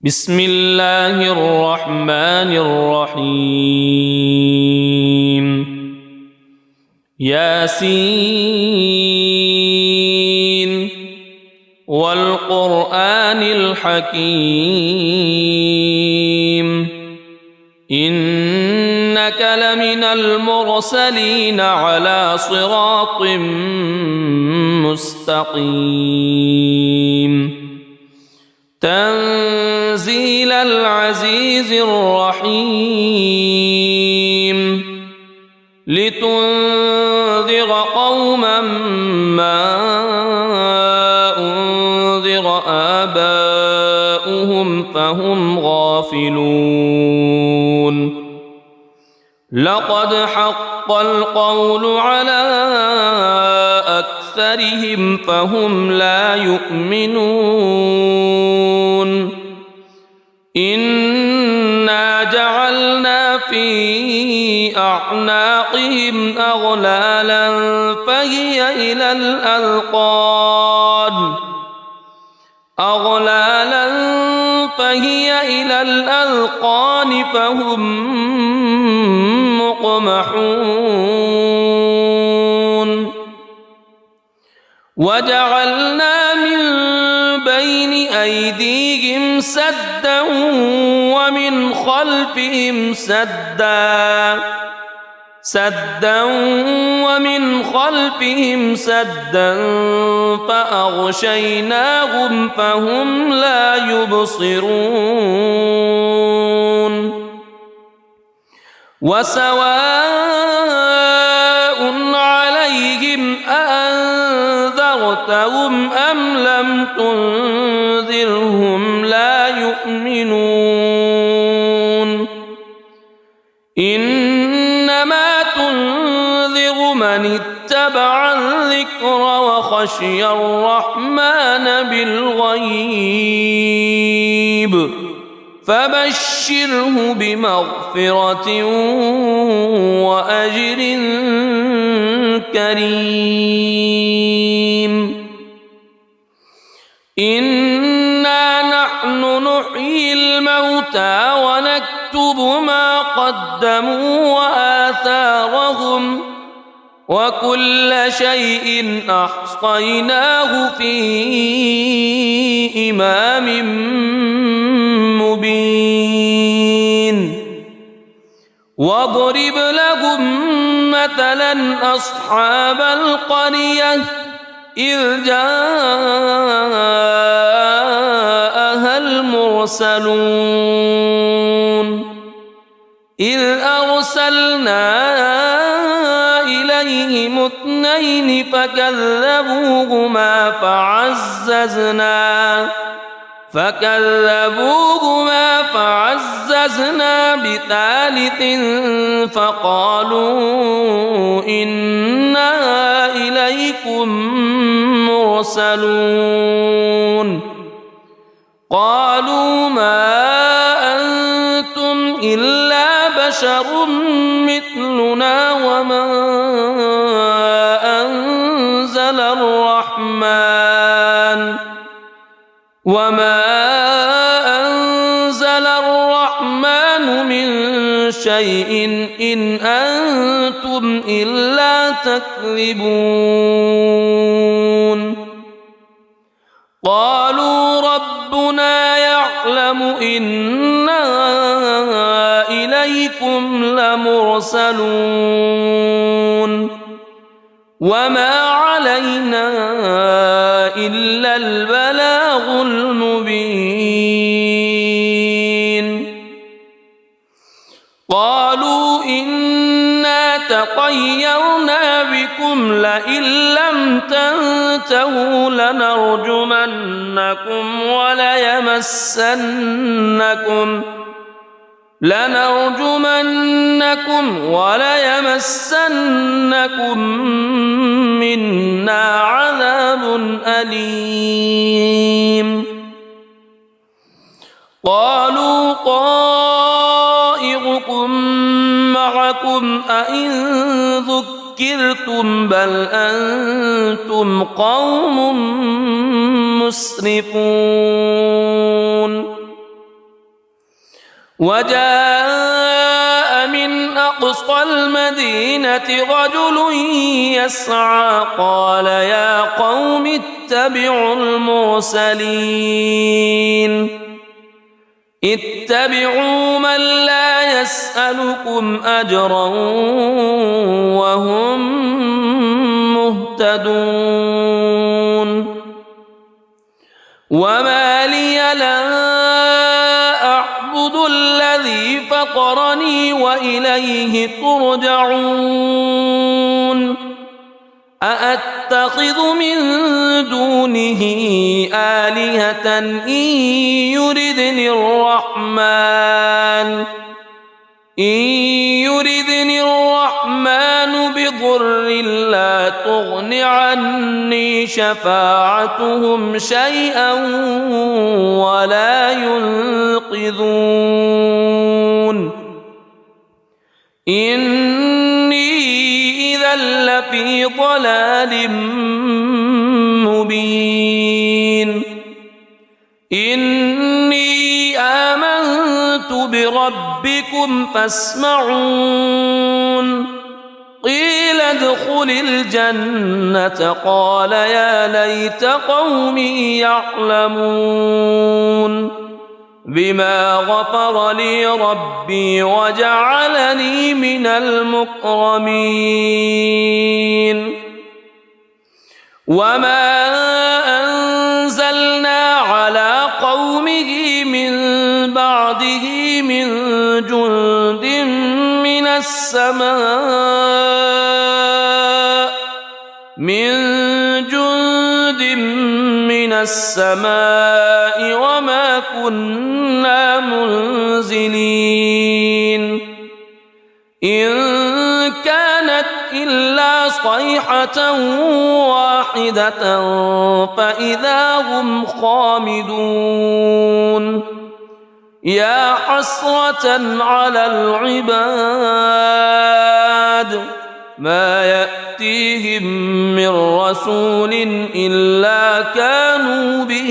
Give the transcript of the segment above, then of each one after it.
بسم الله الرحمن الرحيم ياسين والقرآن الحكيم إنك لمن المرسلين على صراط مستقيم تنزيل العزيز الرحيم لتنذر قوما ما أنذر آباؤهم فهم غافلون لقد حق القول على أكثرهم فهم لا يؤمنون إنا جعلنا في أعناقهم أغلالا فهي إلى الأذقان فهم مقمحون وجعلنا من بين أيديهم سدا ومن خلفهم سدا فأغشيناهم فهم لا يبصرون وسواء عليهم أأنذرتهم أم لم تنذرهم لا يؤمنون إنما تنذر من اتبع الذكر وخشي الرحمن بالغيب فبشره بمغفرة وأجر كريم إنا نحن نحيي الموتى ونكتب ما قدموا وآثارهم وكل شيء أحصيناه في إمام مبين واضرب لهم مثلا أصحاب القرية إذ جاءها المرسلون إذ أرسلنا إليهم اثنين فكذبوهما فعززنا بثالث فقالوا إنا إليكم مرسلون قالوا ما أنتم إلا بشر مثلنا وما أنزل الرحمن من شيء إن أنتم إلا تكذبون قالوا ربنا يعلم إنا إليكم لمرسلون وما علينا إلا البلاغ المبين قالوا إنا تطيرنا بكم لئن لم تنتهوا لنرجمنكم وليمسنكم منا عذاب أليم قالوا طائركم معكم أئن ذكرتم بل أنتم قوم مسرفون وجاء من أقصى المدينة رجل يسعى قال يا قوم اتبعوا المرسلين اتبعوا من لا يسألكم أجرا وهم مهتدون وما لي لا أعبد الذي فطرني وإليه ترجعون أأتخذ من دونه آلهة إن يردني الرحمن بضر لا تغن عني شفاعتهم شيئا ولا ينقذون إني إذا لفي ضلال مبين إني آمنت بربكم فاسمعون قيل ادخل الجنة قال يا ليت قومي يعلمون بما غفر لي ربي وجعلني من المكرمين وما أنزلنا على قومه من بعده من جند من السماء وما كنا منزلين إن كانت إلا صيحة واحدة فإذا هم خامدون يا حسرة على العباد ما يأتيهم من رسول إلا كانوا به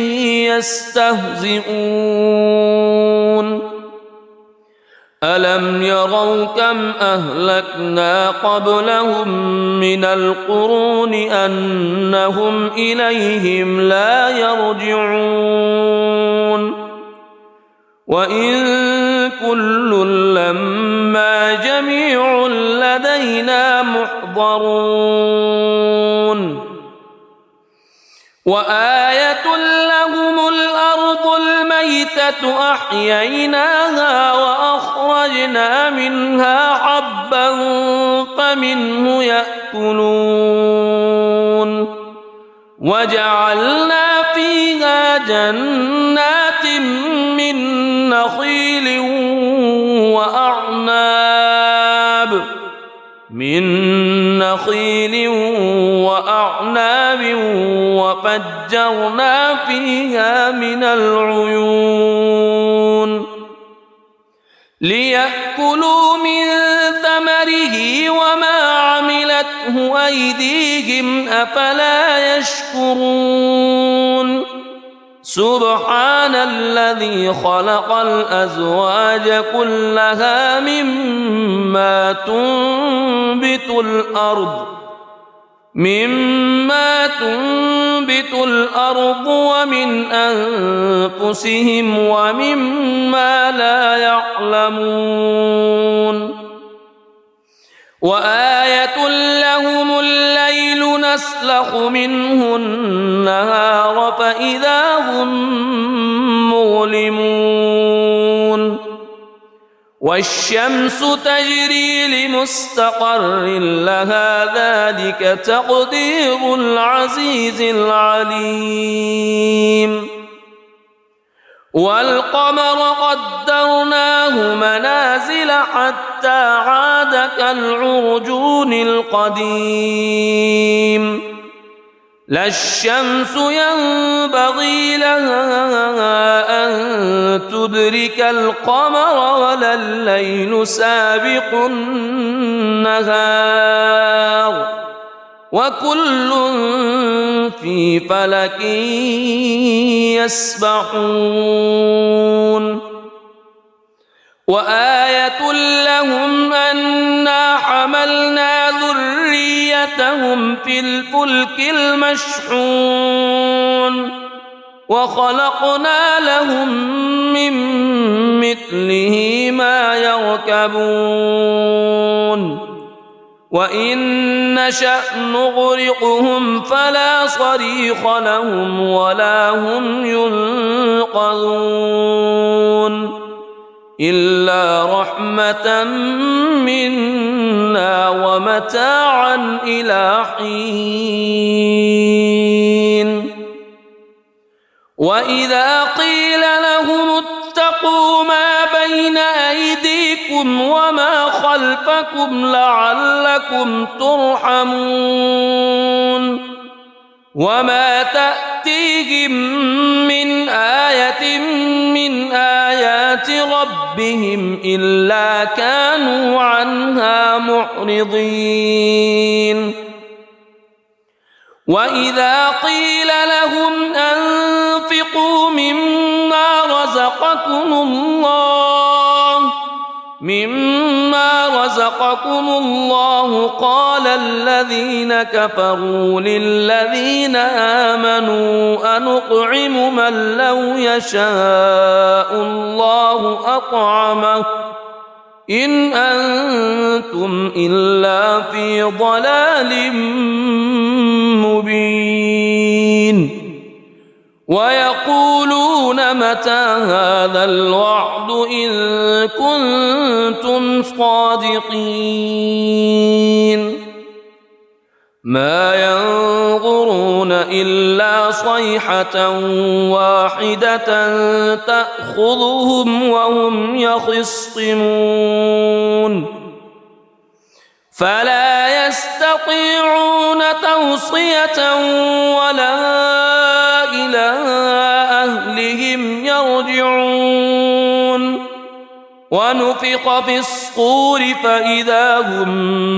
يستهزئون ألم يروا كم أهلكنا قبلهم من القرون أنهم إليهم لا يرجعون وإن كل لما جميع لدينا محضرون وآية لهم الأرض الميتة أحييناها وأخرجنا منها حبا فمنه يأكلون وجعلنا فيها جنات من نخيل وأعناب وفجرنا فيها من العيون ليأكلوا من ثمره وما عملته أيديهم أفلا يشكرون سبحان الذي خلق الأزواج كلها مما تنبت الأرض ومن أنفسهم ومما لا يعلمون وآية لهم الليل نسلخ منه النهار فإذا هم مظلمون والشمس تجري لمستقر لها ذلك تقدير العزيز العليم والقمر قدرناه منازل حتى عاد كالعرجون القديم لا الشمس ينبغي لها أن تدرك القمر ولا الليل سابق النهار وكل في فلك يسبحون وآية لهم أنا حملنا ذريتهم في الفلك المشحون وخلقنا لهم من مثله ما يركبون وإن نشأ نغرقهم فلا صريخ لهم ولا هم ينقذون إلا رحمة منا ومتاعا إلى حين وإذا قيل لهم اتقوا ما بين أيديكم وما خلفكم لعلكم ترحمون وما تأتيهم من آية من آيات ربهم إلا كانوا عنها معرضين وإذا قيل لهم أنفقوا مما رزقكم الله قال الذين كفروا للذين آمنوا أنطعم من لو يشاء الله أطعمه إن أنتم إلا في ضلال مبين ويقولون متى هذا الوعد إن كنتم صادقين ما ينظرون إلا صيحة واحدة تأخذهم وهم يخصمون فلا يستطيعون توصية ولا إلى أهلهم يرجعون ونفخ في الصور فإذا هم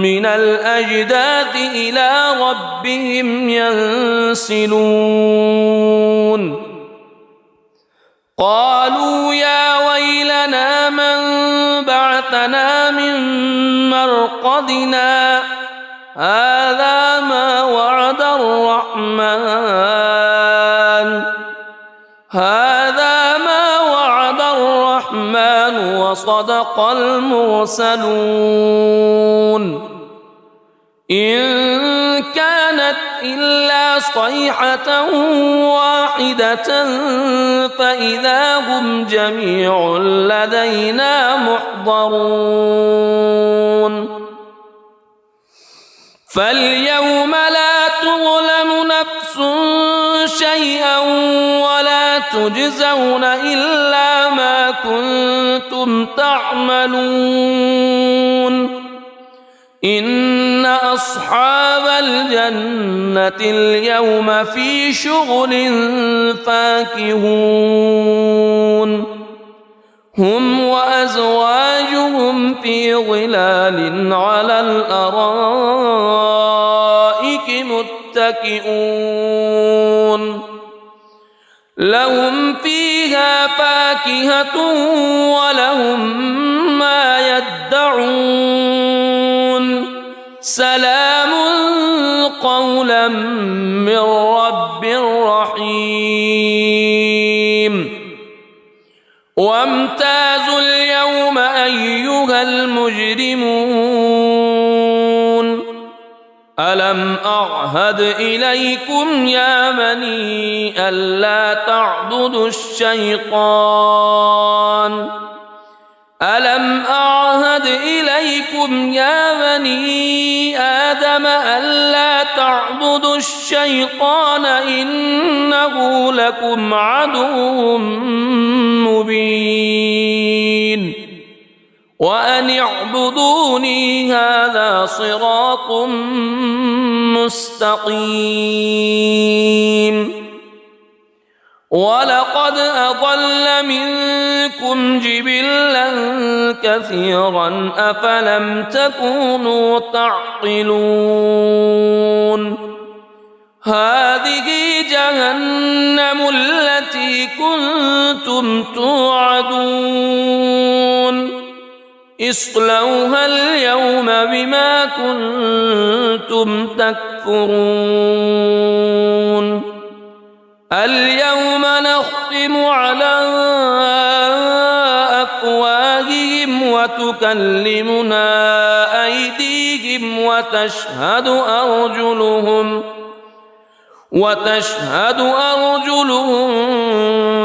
من الأجداث إلى ربهم ينسلون قالوا يا ويلنا من بعثنا من مرقدنا هذا ما وعد الرحمن وصدق المرسلون إن كانت إلا صيحة واحدة فإذا هم جميع لدينا محضرون فاليوم لا تظلم نفس شيئا ولا تجزون إلا ما كنتم تعملون إن أصحاب الجنة اليوم في شغل فاكهون هم وأزواجهم في ظلال على الأرائك متكئون لهم فيها فاكهة ولهم ما يدعون سلام قولا من رب رحيم وامتازوا اليوم أيها المجرمون ألم أعهد إليكم يا بني ألا تعبدوا الشيطان ألم أعهد إليكم يا بني آدم ألا تعبدوا الشيطان إنه لكم عدو مبين وأن اعبدوني هذا صراط مستقيم ولقد أضل منكم جبلا كثيرا أفلم تكونوا تعقلون هذه جهنم التي كنتم توعدون اصلوها اليوم بما كنتم تكفرون اليوم نختم على أفواههم وتكلمنا أيديهم وتشهد أرجلهم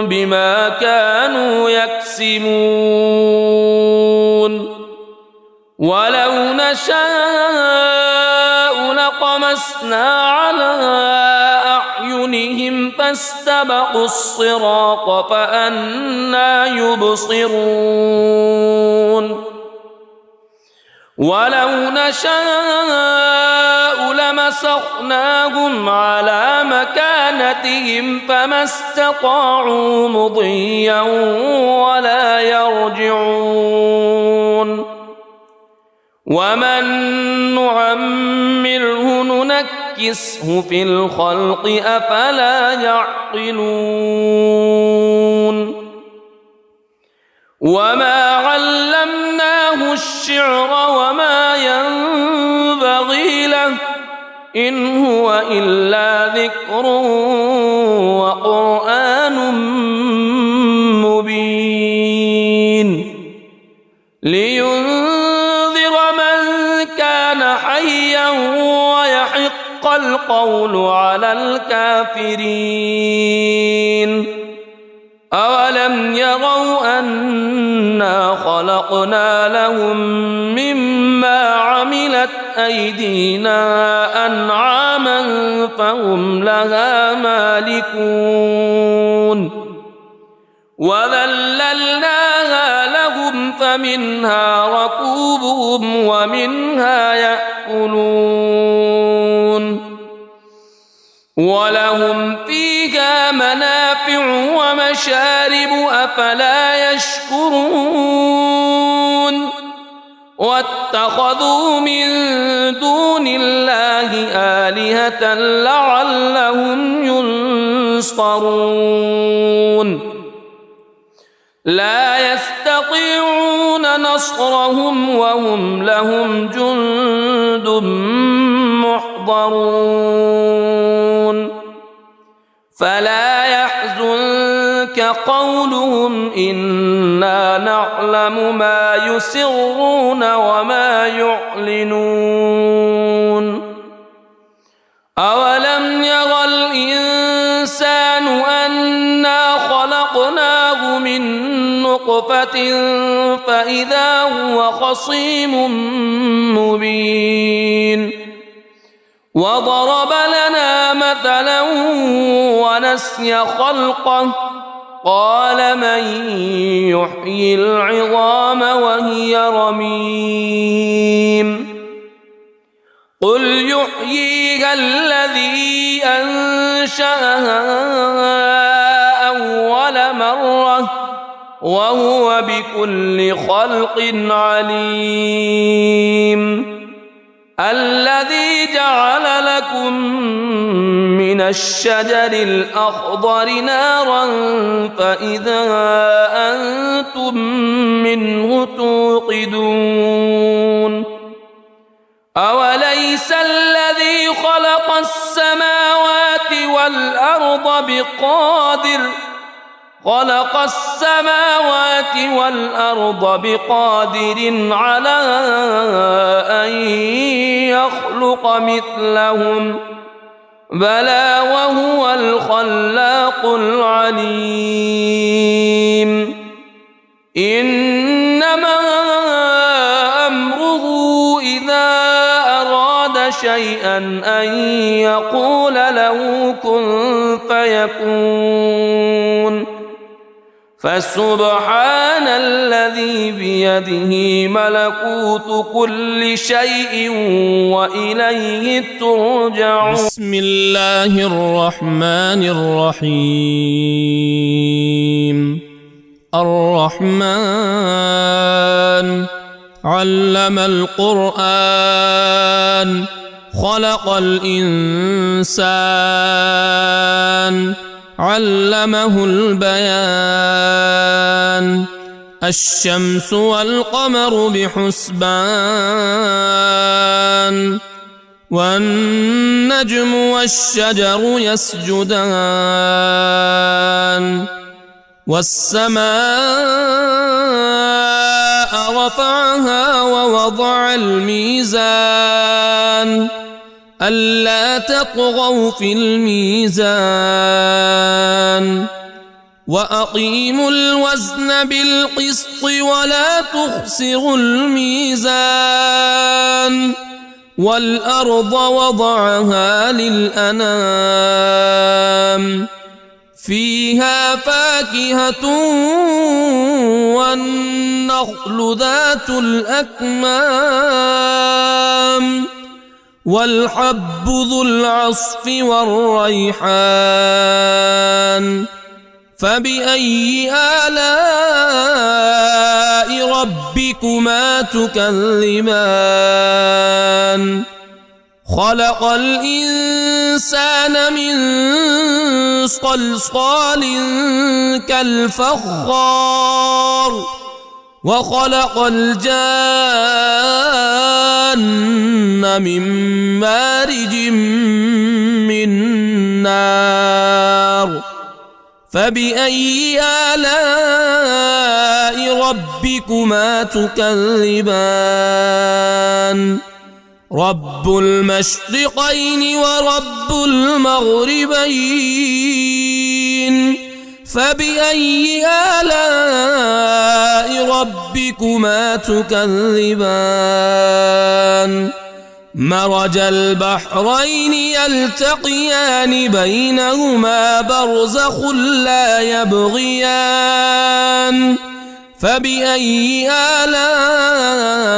بما كانوا يكسبون ولو نشاء لطمسنا على أعينهم فاستبقوا الصراط فأنى يبصرون ولو نشاء لمسخناهم على مكانتهم فما استطاعوا مضيا ولا يرجعون ومن نعمره ننكسه في الخلق أفلا يعقلون وما علمناه الشعر وما ينبغي له إن هو إلا ذكر وقرآن مبين لينذر من كان حيا ويحق القول على الكافرين أولم يروا أنا خلقنا لهم مما عملت أيدينا أنعاما فهم لها مالكون وذللناها لهم فمنها ركوبهم ومنها يأكلون ولهم فيها منافع ومشارب أفلا يشكرون واتخذوا من دون الله آلهة لعلهم ينصرون لا يستطيعون نصرهم وهم لهم جند محضرون فلا يحزنك قولهم إنا نعلم ما يسرون وما يعلنون أولم يرى الإنسان أنا خلقناه من نطفة فإذا هو خصيم مبين وضرب لنا مثلا ونسي خلقه قال من يحيي العظام وهي رميم قل يحييها الذي أنشأها أول مرة وهو بكل خلق عليم الذي جعل لكم من الشجر الأخضر نارا فإذا أنتم منه توقدون أوليس الذي خلق السماوات والأرض بقادر على أن يخلق مثلهم بلى وهو الخلاق العليم إنما أمره إذا أراد شيئا أن يقول له كن فيكون فسبحان الذي بيده ملكوت كل شيء وإليه ترجعون بسم الله الرحمن الرحيم الرحمن علم القرآن خلق الإنسان علمه البيان الشمس والقمر بحسبان والنجم والشجر يسجدان والسماء رفعها ووضع الميزان ألا تطغوا في الميزان وأقيموا الوزن بالقسط ولا تخسروا الميزان والأرض وضعها للأنام فيها فاكهة والنخل ذات الأكمام والحب ذو العصف والريحان فبأي آلاء ربكما تكذبان خلق الإنسان من صلصال كالفخار وخلق الجان من مارج من نار فبأي آلاء ربكما تكذبان رب المشرقين ورب المغربين فبأي آلاء ربكما تكذبان مرج البحرين يلتقيان بينهما برزخ لا يبغيان فبأي آلاء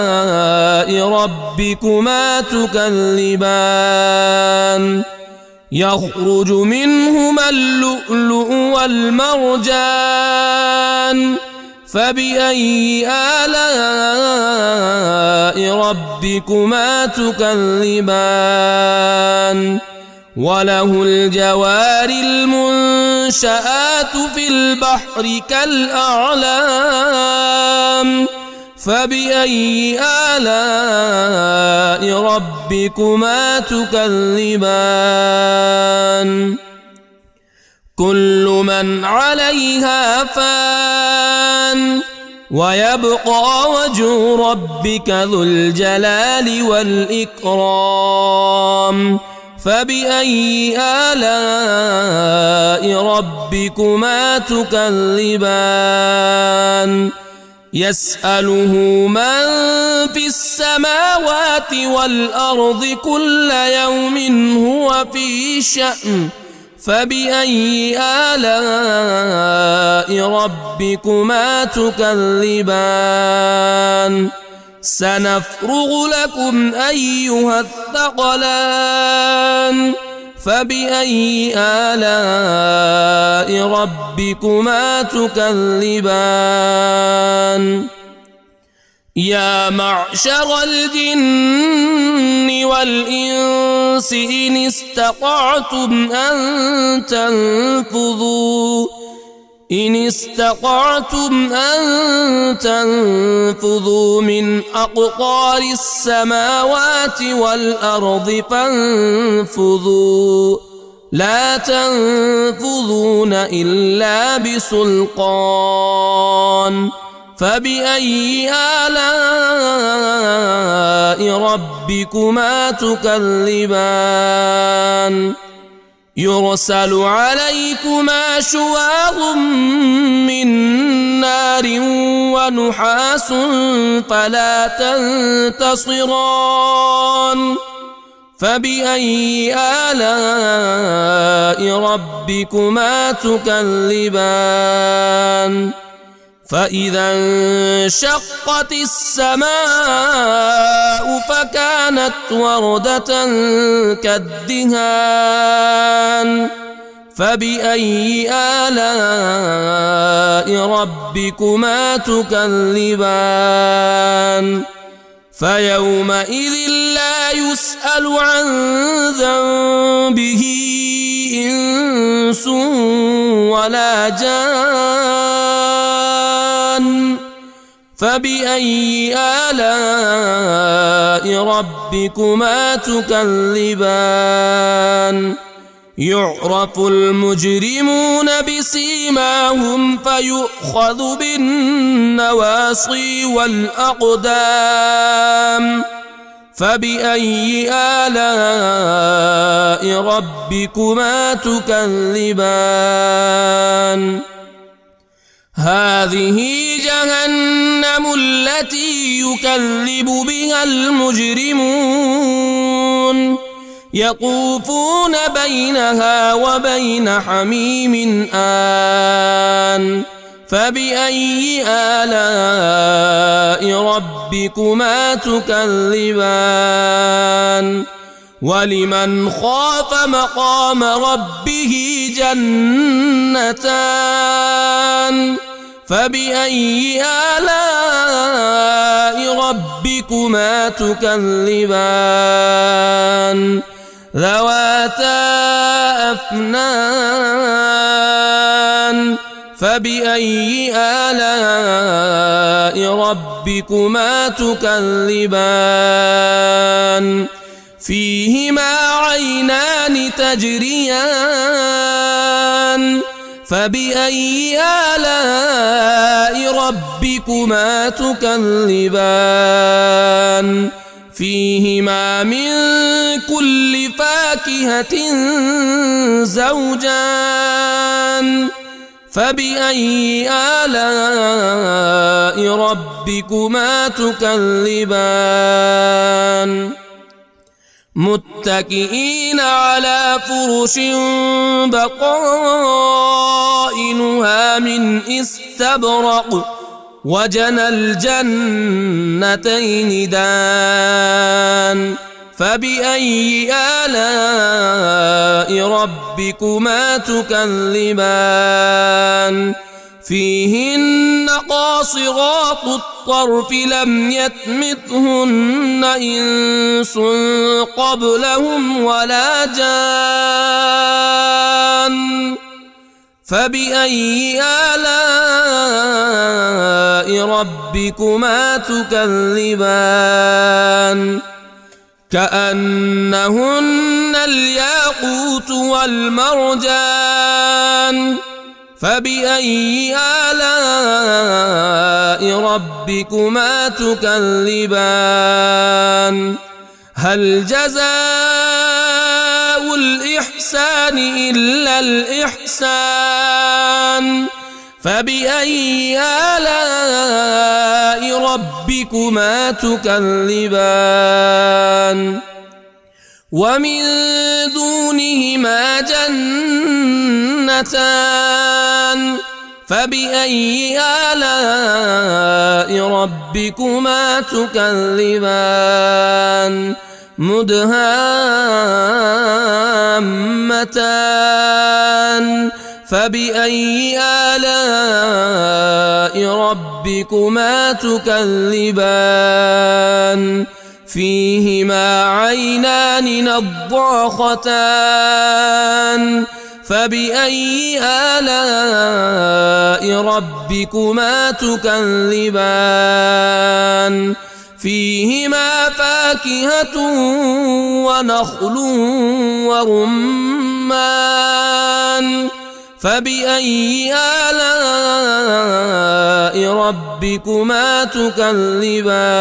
ربكما تكذبان يخرج منهما اللؤلؤ والمرجان فبأي آلاء ربكما تكذبان وله الجوار المنشآت في البحر كالأعلام فبأي آلاء ربكما تكذبان كل من عليها فان ويبقى وجه ربك ذو الجلال والإكرام فبأي آلاء ربكما تكذبان يسأله من في السماوات والأرض كل يوم هو في شأن فبأي آلاء ربكما تكذبان سنفرغ لكم أيها الثقلان فبأي آلاء ربكما تكذبان يا معشر الجن والإنس إن استطعتم أن تنفذوا من أقطار السماوات والأرض فانفذوا لا تنفذون إلا بسلطان فبأي آلاء ربكما تكذبان يرسل عليكما شواظ من نار ونحاس فلا تنتصران فبأي آلاء ربكما تكذبان فإذا انشقت السماء فكانت وردة كالدهان فبأي آلاء ربكما تكذبان فيومئذ لا يسأل عن ذنبه إنس ولا جان فبأي آلاء ربكما تكذبان يعرف المجرمون بسيماهم فيؤخذ بالنواصي والأقدام فبأي آلاء ربكما تكذبان هذه جهنم التي يكذب بها المجرمون يطوفون بينها وبين حميم آن فبأي آلاء ربكما تكذبان ولمن خاف مقام ربه جنتان فبأي آلاء ربكما تكذبان ذواتا أفنان فبأي آلاء ربكما تكذبان فيهما عينان تجريان فبأي آلاء ربكما تكذبان فيهما من كل فاكهة زوجان فبأي آلاء ربكما تكذبان متكئين على فرش بطائنها من استبرق وجنى الجنتين دان فبأي آلاء ربكما تكذبان فيهن قاصرات الطرف لم يطمثهن إنس قبلهم ولا جان فبأي آلاء ربكما تكذبان كأنهن الياقوت والمرجان فبأي آلاء ربكما تكذبان هل جزاء الإحسان إلا الإحسان فبأي آلاء ربكما تكذبان ومن دونهما جنتان فبأي آلاء ربكما تكذبان مدهامتان فبأي آلاء ربكما تكذبان فيهما عينان نضاختان فبأي آلاء ربكما تكذبان فيهما فاكهة ونخل ورمان فبأي آلاء ربكما تكذبان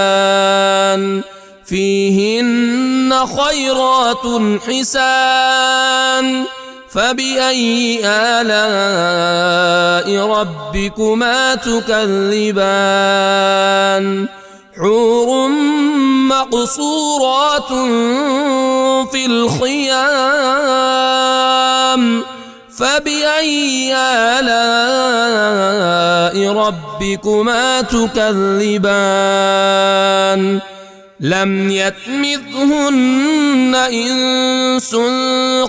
فيهن خيرات حسان فبأي آلاء ربكما تكذبان حور مقصورات في الخيام فبأي آلاء ربكما تكذبان لم يطمثهن إنس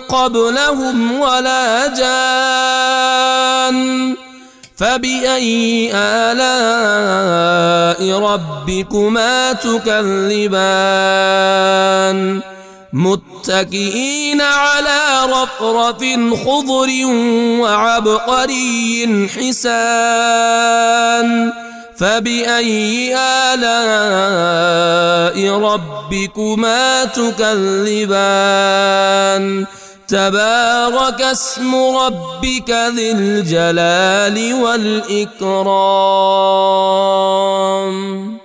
قبلهم ولا جان فبأي آلاء ربكما تكذبان متكئين على رفرف خضر وعبقري حسان فبأي آلاء ربكما تكذبان تبارك اسم ربك ذي الجلال والإكرام